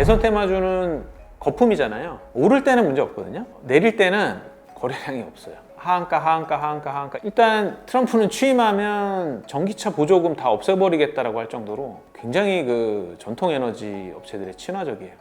대선 테마주는 거품이잖아요. 오를 때는 문제 없거든요. 내릴 때는 거래량이 없어요. 하한가, 하한가, 하한가, 하한가. 일단 트럼프는 취임하면 전기차 보조금 다 없애버리겠다라고 할 정도로 굉장히 그 전통 에너지 업체들의 친화적이에요.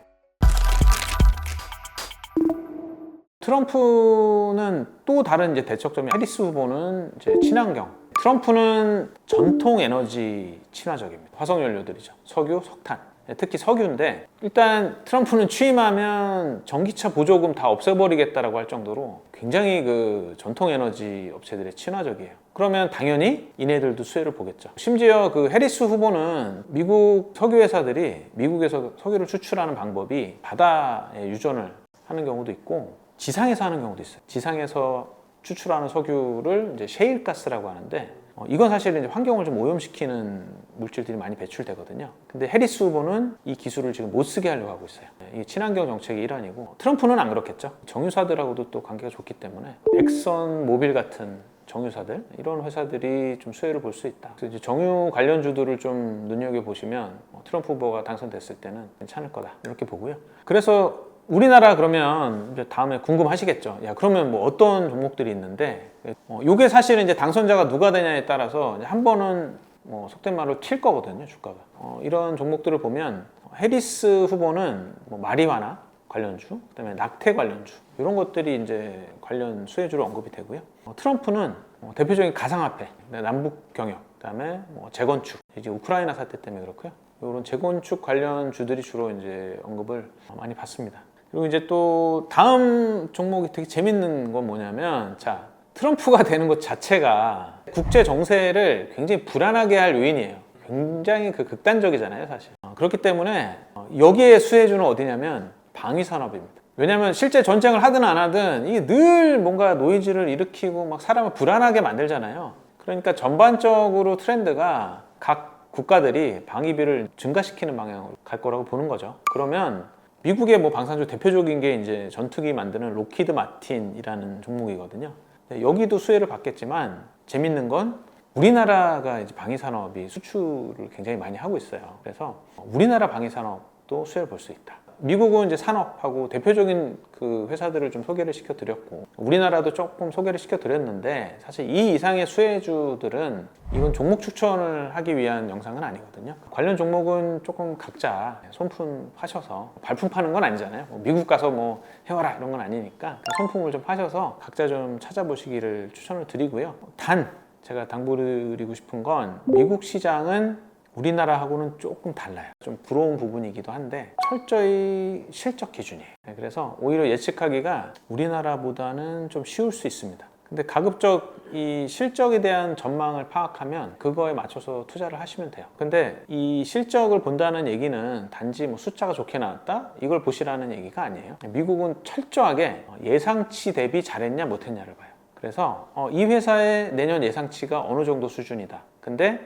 트럼프는 또 다른 이제 대척점이 해리스 후보는 이제 친환경. 트럼프는 전통 에너지 친화적입니다. 화석 연료들이죠. 석유, 석탄. 특히 석유인데 일단 트럼프는 취임하면 전기차 보조금 다 없애버리겠다라고 할 정도로 굉장히 그 전통 에너지 업체들의 친화적이에요. 그러면 당연히 이네들도 수혜를 보겠죠. 심지어 그 해리스 후보는 미국 석유 회사들이 미국에서 석유를 수출하는 방법이 바다에 유전을 하는 경우도 있고 지상에서 하는 경우도 있어요. 지상에서 추출하는 석유를 이제 셰일가스라고 하는데 이건 사실 이제 환경을 좀 오염시키는 물질들이 많이 배출되거든요. 근데 해리스 후보는 이 기술을 지금 못 쓰게 하려고 하고 있어요. 이게 친환경 정책의 일환이고 트럼프는 안 그렇겠죠. 정유사들하고도 또 관계가 좋기 때문에 엑선 모빌 같은 정유사들 이런 회사들이 좀 수혜를 볼 수 있다. 그래서 이제 정유 관련주들을 좀 눈여겨 보시면 트럼프 후보가 당선됐을 때는 괜찮을 거다 이렇게 보고요. 그래서 우리나라 그러면 이제 다음에 궁금하시겠죠. 야, 그러면 뭐 어떤 종목들이 있는데, 요게 사실은 이제 당선자가 누가 되냐에 따라서 이제 한 번은 뭐 속된 말로 튈 거거든요, 주가가. 이런 종목들을 보면 해리스 후보는 뭐 마리화나 관련주, 그다음에 낙태 관련주 이런 것들이 이제 관련 수혜주로 언급이 되고요. 트럼프는 대표적인 가상화폐, 남북 경협, 그다음에 뭐 재건축, 이제 우크라이나 사태 때문에 그렇고요. 이런 재건축 관련 주들이 주로 이제 언급을 많이 받습니다. 그리고 이제 또 다음 종목이 되게 재밌는 건 뭐냐면 자 트럼프가 되는 것 자체가 국제 정세를 굉장히 불안하게 할 요인이에요. 굉장히 그 극단적이잖아요 사실. 그렇기 때문에 여기에 수혜주는 어디냐면 방위산업입니다. 왜냐하면 실제 전쟁을 하든 안 하든 이게 늘 뭔가 노이즈를 일으키고 막 사람을 불안하게 만들잖아요. 그러니까 전반적으로 트렌드가 각 국가들이 방위비를 증가시키는 방향으로 갈 거라고 보는 거죠. 그러면 미국의 뭐 방산주 대표적인 게 이제 전투기 만드는 로키드 마틴이라는 종목이거든요. 여기도 수혜를 받겠지만 재밌는 건 우리나라가 이제 방위산업이 수출을 굉장히 많이 하고 있어요. 그래서 우리나라 방위산업도 수혜를 볼 수 있다. 미국은 이제 산업하고 대표적인 그 회사들을 좀 소개를 시켜드렸고 우리나라도 조금 소개를 시켜드렸는데 사실 이 이상의 수혜주들은 이건 종목 추천을 하기 위한 영상은 아니거든요. 관련 종목은 조금 각자 손품 파셔서 발품 파는 건 아니잖아요. 미국 가서 뭐 해와라 이런 건 아니니까 손품을 좀 파셔서 각자 좀 찾아보시기를 추천을 드리고요. 단 제가 당부드리고 싶은 건 미국 시장은 우리나라하고는 조금 달라요. 좀 부러운 부분이기도 한데 철저히 실적 기준이에요. 그래서 오히려 예측하기가 우리나라보다는 좀 쉬울 수 있습니다. 근데 가급적 이 실적에 대한 전망을 파악하면 그거에 맞춰서 투자를 하시면 돼요. 근데 이 실적을 본다는 얘기는 단지 뭐 숫자가 좋게 나왔다? 이걸 보시라는 얘기가 아니에요. 미국은 철저하게 예상치 대비 잘했냐 못했냐를 봐요. 그래서 이 회사의 내년 예상치가 어느 정도 수준이다. 근데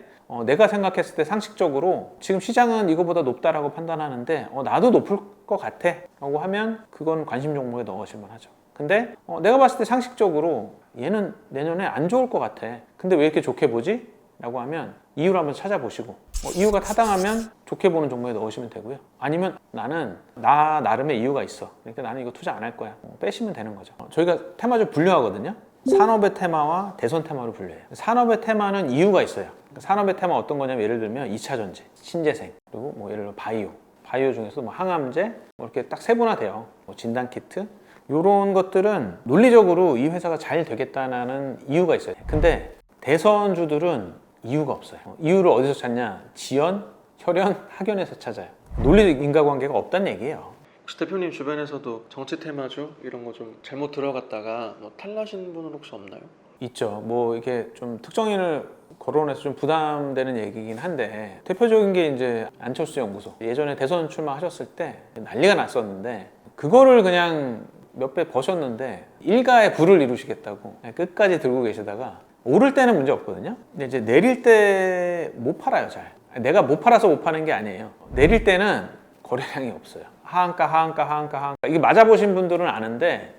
내가 생각했을 때 상식적으로 지금 시장은 이거보다 높다라고 판단하는데 나도 높을 것 같아 라고 하면 그건 관심 종목에 넣으실만 하죠. 근데 내가 봤을 때 상식적으로 얘는 내년에 안 좋을 것 같아. 근데 왜 이렇게 좋게 보지? 라고 하면 이유를 한번 찾아보시고 이유가 타당하면 좋게 보는 종목에 넣으시면 되고요. 아니면 나는 나 나름의 이유가 있어. 그러니까 나는 이거 투자 안 할 거야. 빼시면 되는 거죠. 저희가 테마주 분류하거든요. 산업의 테마와 대선 테마로 분류해요. 산업의 테마는 이유가 있어요. 산업의 테마 어떤 거냐면 예를 들면 2차 전지, 신재생, 그리고 뭐 예를 들어 바이오 중에서 뭐 항암제 뭐 이렇게 딱 세분화돼요. 뭐 진단 키트 이런 것들은 논리적으로 이 회사가 잘 되겠다는 이유가 있어요. 근데 대선주들은 이유가 없어요. 이유를 어디서 찾냐? 지연, 혈연, 학연에서 찾아요. 논리 인과관계가 없다는 얘기예요. 혹시 대표님 주변에서도 정치 테마주 이런 거 좀 잘못 들어갔다가 뭐 탈나신 분은 혹시 없나요? 있죠. 뭐 이게 좀 특정인을 거론해서 좀 부담되는 얘기긴 한데 대표적인 게 이제 안철수 연구소 예전에 대선 출마하셨을 때 난리가 났었는데 그거를 그냥 몇 배 버셨는데 일가의 부를 이루시겠다고 끝까지 들고 계시다가 오를 때는 문제 없거든요. 근데 이제 내릴 때 못 팔아요. 잘 내가 못 팔아서 못 파는 게 아니에요. 내릴 때는 거래량이 없어요. 하한가 하한가 하한가 하한가 이게 맞아보신 분들은 아는데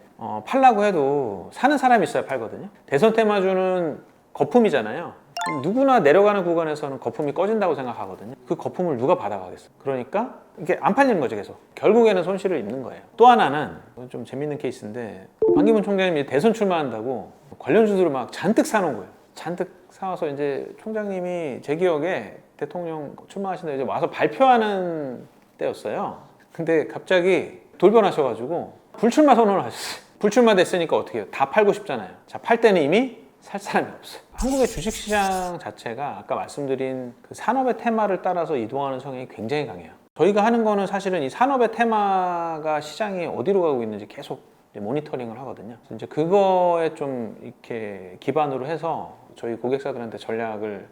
팔라고 해도 사는 사람이 있어야 팔거든요. 대선 테마주는 거품이잖아요. 누구나 내려가는 구간에서는 거품이 꺼진다고 생각하거든요. 그 거품을 누가 받아가겠어? 그러니까 이게 안 팔리는 거죠, 계속. 결국에는 손실을 입는 거예요. 또 하나는 좀 재밌는 케이스인데, 반기문 총장님이 대선 출마한다고 관련주들을 막 잔뜩 사놓은 거예요. 잔뜩 사와서 이제 총장님이 제 기억에 대통령 출마하신다 이제 와서 발표하는 때였어요. 근데 갑자기 돌변하셔가지고 불출마 선언을 하셨어요. 불출마 됐으니까 어떻게 해요? 다 팔고 싶잖아요. 자, 팔 때는 이미 살 사람이 없어요. 한국의 주식시장 자체가 아까 말씀드린 그 산업의 테마를 따라서 이동하는 성향이 굉장히 강해요. 저희가 하는 거는 사실은 이 산업의 테마가 시장이 어디로 가고 있는지 계속 모니터링을 하거든요. 그래서 이제 그거에 좀 이렇게 기반으로 해서 저희 고객사들한테 전략을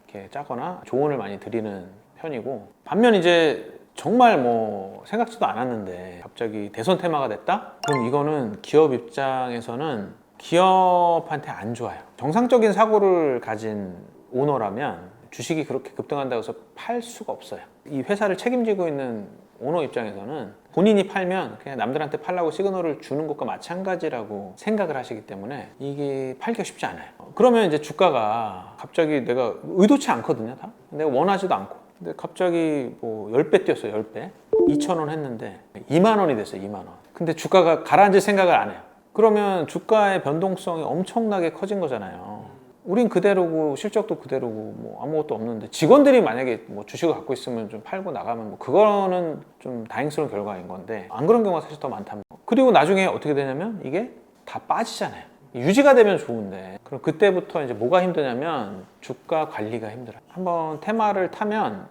이렇게 짜거나 조언을 많이 드리는 편이고, 반면 이제 정말 뭐 생각지도 않았는데 갑자기 대선 테마가 됐다? 그럼 이거는 기업 입장에서는 기업한테 안 좋아요. 정상적인 사고를 가진 오너라면 주식이 그렇게 급등한다고 해서 팔 수가 없어요. 이 회사를 책임지고 있는 오너 입장에서는 본인이 팔면 그냥 남들한테 팔라고 시그널을 주는 것과 마찬가지라고 생각을 하시기 때문에 이게 팔기가 쉽지 않아요. 그러면 이제 주가가 갑자기 내가 의도치 않거든요, 다. 내가 원하지도 않고. 근데 갑자기 뭐 10배 뛰었어요, 10배. 2,000원 했는데 2만 원이 됐어요, 2만 원. 근데 주가가 가라앉을 생각을 안 해요. 그러면 주가의 변동성이 엄청나게 커진 거잖아요. 우린 그대로고 실적도 그대로고 뭐 아무것도 없는데, 직원들이 만약에 뭐 주식을 갖고 있으면 좀 팔고 나가면 뭐 그거는 좀 다행스러운 결과인 건데, 안 그런 경우가 사실 더 많답니다. 그리고 나중에 어떻게 되냐면 이게 다 빠지잖아요. 유지가 되면 좋은데, 그럼 그때부터 이제 뭐가 힘드냐면 주가 관리가 힘들어요. 한번 테마를 타면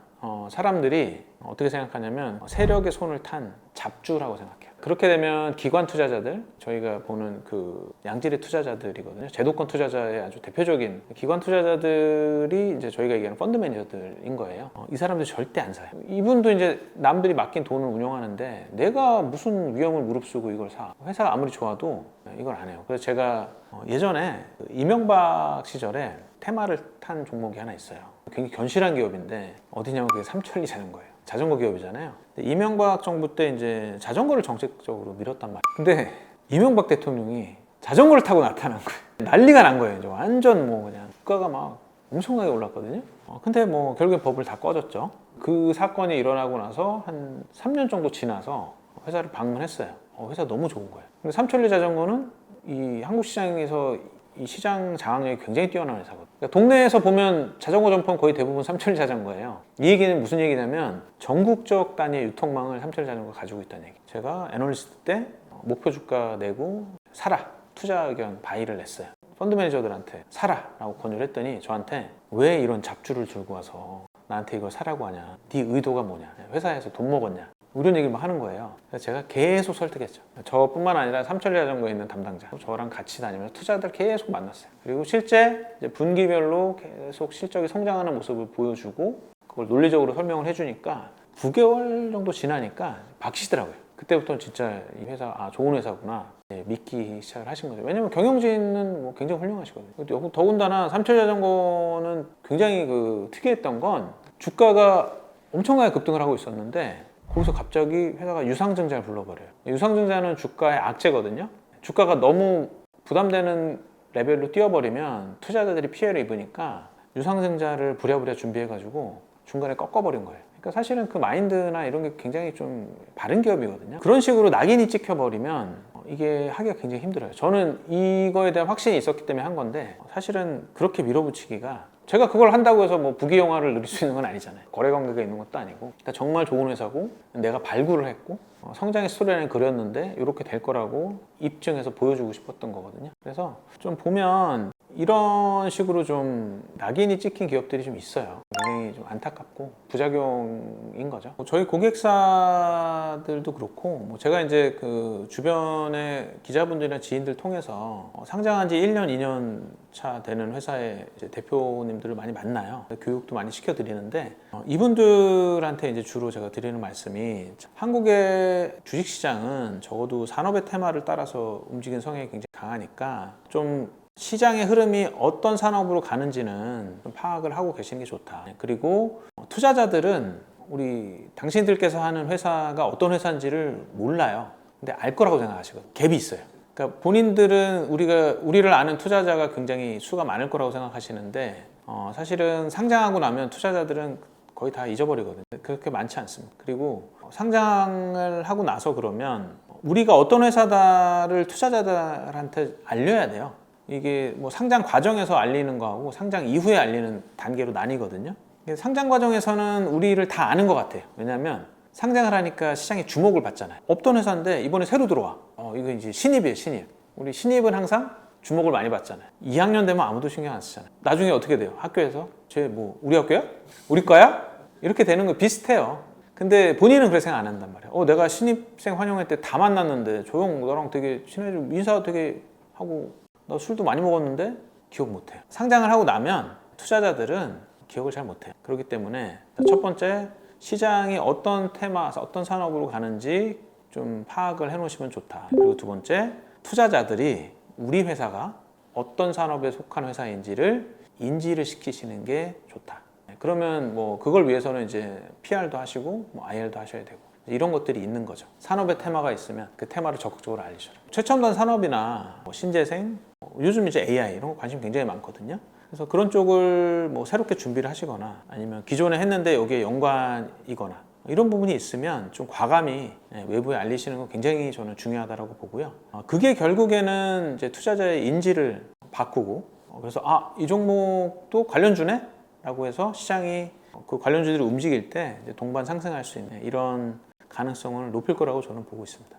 사람들이 어떻게 생각하냐면 세력의 손을 탄 잡주라고 생각해요. 그렇게 되면 기관 투자자들, 저희가 보는 그 양질의 투자자들이거든요. 제도권 투자자의 아주 대표적인 기관 투자자들이 이제 저희가 얘기하는 펀드 매니저들인 거예요. 이 사람들 절대 안 사요. 이분도 이제 남들이 맡긴 돈을 운영하는데 내가 무슨 위험을 무릅쓰고 이걸 사? 회사가 아무리 좋아도 이걸 안 해요. 그래서 제가 예전에 이명박 시절에 테마를 탄 종목이 하나 있어요. 굉장히 견실한 기업인데 어디냐면 그게 삼천리 자전거예요. 자전거 기업이잖아요. 근데 이명박 정부 때 이제 자전거를 정책적으로 밀었단 말이에요. 근데 이명박 대통령이 자전거를 타고 나타난 거예요. 난리가 난 거예요. 이제 완전 뭐 그냥 주가가 막 엄청나게 올랐거든요. 근데 뭐 결국엔 법을 다 꺼졌죠. 그 사건이 일어나고 나서 한 3년 정도 지나서 회사를 방문했어요. 회사 너무 좋은 거예요. 근데 삼천리 자전거는 이 한국 시장에서 이 시장 장악력이 굉장히 뛰어난 회사거든요. 그러니까 동네에서 보면 자전거 점포는 거의 대부분 삼천리 자전거예요. 이 얘기는 무슨 얘기냐면 전국적 단위의 유통망을 삼천리 자전거가 가지고 있다는 얘기. 제가 애널리스트 때 목표 주가 내고 사라, 투자 의견 바이를 냈어요. 펀드 매니저들한테 사라라고 권유를 했더니 저한테 왜 이런 잡주를 들고 와서 나한테 이걸 사라고 하냐, 네 의도가 뭐냐, 회사에서 돈 먹었냐, 이런 얘기를 막 하는 거예요. 그래서 제가 계속 설득했죠. 저뿐만 아니라 삼천리 자전거에 있는 담당자, 저랑 같이 다니면서 투자자들 계속 만났어요. 그리고 실제 이제 분기별로 계속 실적이 성장하는 모습을 보여주고 그걸 논리적으로 설명을 해주니까 9개월 정도 지나니까 박시더라고요. 그때부터는 진짜 이 회사 좋은 회사구나 믿기 시작을 하신 거죠. 왜냐면 경영진은 뭐 굉장히 훌륭하시거든요. 더군다나 삼천리 자전거는 굉장히 그 특이했던 건 주가가 엄청나게 급등을 하고 있었는데 거기서 갑자기 회사가 유상증자를 불러버려요. 유상증자는 주가의 악재거든요. 주가가 너무 부담되는 레벨로 뛰어버리면 투자자들이 피해를 입으니까 유상증자를 부랴부랴 준비해가지고 중간에 꺾어버린 거예요. 그러니까 사실은 그 마인드나 이런 게 굉장히 좀 바른 기업이거든요. 그런 식으로 낙인이 찍혀버리면 이게 하기가 굉장히 힘들어요. 저는 이거에 대한 확신이 있었기 때문에 한 건데 사실은 그렇게 밀어붙이기가, 제가 그걸 한다고 해서 뭐 부귀영화를 누릴 수 있는 건 아니잖아요. 거래 관계가 있는 것도 아니고. 그러니까 정말 좋은 회사고 내가 발굴을 했고 성장의 스토리라인을 그렸는데 이렇게 될 거라고 입증해서 보여주고 싶었던 거거든요. 그래서 좀 보면 이런 식으로 좀 낙인이 찍힌 기업들이 좀 있어요. 굉장히 좀 안타깝고 부작용인 거죠. 저희 고객사들도 그렇고 뭐 제가 이제 그 주변의 기자분들이나 지인들 통해서 상장한 지 1년, 2년 차 되는 회사의 이제 대표님들을 많이 만나요. 교육도 많이 시켜드리는데 이분들한테 이제 주로 제가 드리는 말씀이, 한국의 주식시장은 적어도 산업의 테마를 따라서 움직이는 성향이 굉장히 강하니까 좀 시장의 흐름이 어떤 산업으로 가는지는 좀 파악을 하고 계시는 게 좋다. 그리고 투자자들은 우리 당신들께서 하는 회사가 어떤 회사인지를 몰라요. 근데 알 거라고 생각하시거든요. 갭이 있어요. 그러니까 본인들은 우리를 아는 투자자가 굉장히 수가 많을 거라고 생각하시는데 사실은 상장하고 나면 투자자들은 거의 다 잊어버리거든요. 그렇게 많지 않습니다. 그리고 상장을 하고 나서 그러면 우리가 어떤 회사다를 투자자들한테 알려야 돼요. 이게 뭐 상장 과정에서 알리는 거하고 상장 이후에 알리는 단계로 나뉘거든요. 상장 과정에서는 우리를 다 아는 것 같아요. 왜냐하면 상장을 하니까 시장에 주목을 받잖아요. 없던 회사인데 이번에 새로 들어와. 이거 이제 신입이에요, 신입. 우리 신입은 항상 주목을 많이 받잖아요. 2학년 되면 아무도 신경 안 쓰잖아요. 나중에 어떻게 돼요? 학교에서 쟤 뭐 우리 학교야? 우리 과야? 이렇게 되는 거 비슷해요. 근데 본인은 그렇게 생각 안 한단 말이에요. 내가 신입생 환영회 때 다 만났는데 조용 너랑 되게 친해지고 인사 되게 하고 나 술도 많이 먹었는데 기억 못 해요. 상장을 하고 나면 투자자들은 기억을 잘 못 해요. 그렇기 때문에 첫 번째 시장이 어떤 테마, 어떤 산업으로 가는지 좀 파악을 해 놓으시면 좋다. 그리고 두 번째 투자자들이 우리 회사가 어떤 산업에 속한 회사인지를 인지를 시키시는 게 좋다. 그러면 뭐 그걸 위해서는 이제 PR도 하시고 뭐 IR도 하셔야 되고 이런 것들이 있는 거죠. 산업의 테마가 있으면 그 테마를 적극적으로 알리셔라. 최첨단 산업이나 뭐 신재생, 요즘 이제 AI 이런 거 관심 굉장히 많거든요. 그래서 그런 쪽을 뭐 새롭게 준비를 하시거나 아니면 기존에 했는데 여기에 연관이거나 이런 부분이 있으면 좀 과감히 외부에 알리시는 거 굉장히 저는 중요하다고 보고요. 그게 결국에는 이제 투자자의 인지를 바꾸고 그래서 이 종목도 관련주네? 라고 해서 시장이 그 관련주들이 움직일 때 이제 동반 상승할 수 있는 이런 가능성을 높일 거라고 저는 보고 있습니다.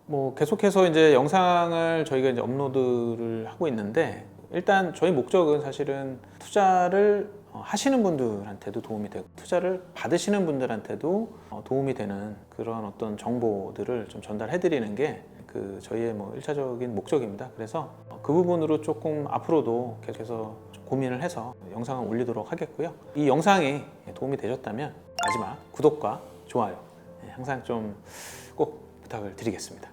뭐 계속해서 이제 영상을 저희가 이제 업로드를 하고 있는데 일단 저희 목적은 사실은 투자를 하시는 분들한테도 도움이 되고 투자를 받으시는 분들한테도 도움이 되는 그런 어떤 정보들을 좀 전달해 드리는 게 그 저희의 뭐 1차적인 목적입니다. 그래서 그 부분으로 조금 앞으로도 계속해서 좀 고민을 해서 영상을 올리도록 하겠고요. 이 영상이 도움이 되셨다면 마지막 구독과 좋아요 항상 좀 꼭 부탁을 드리겠습니다.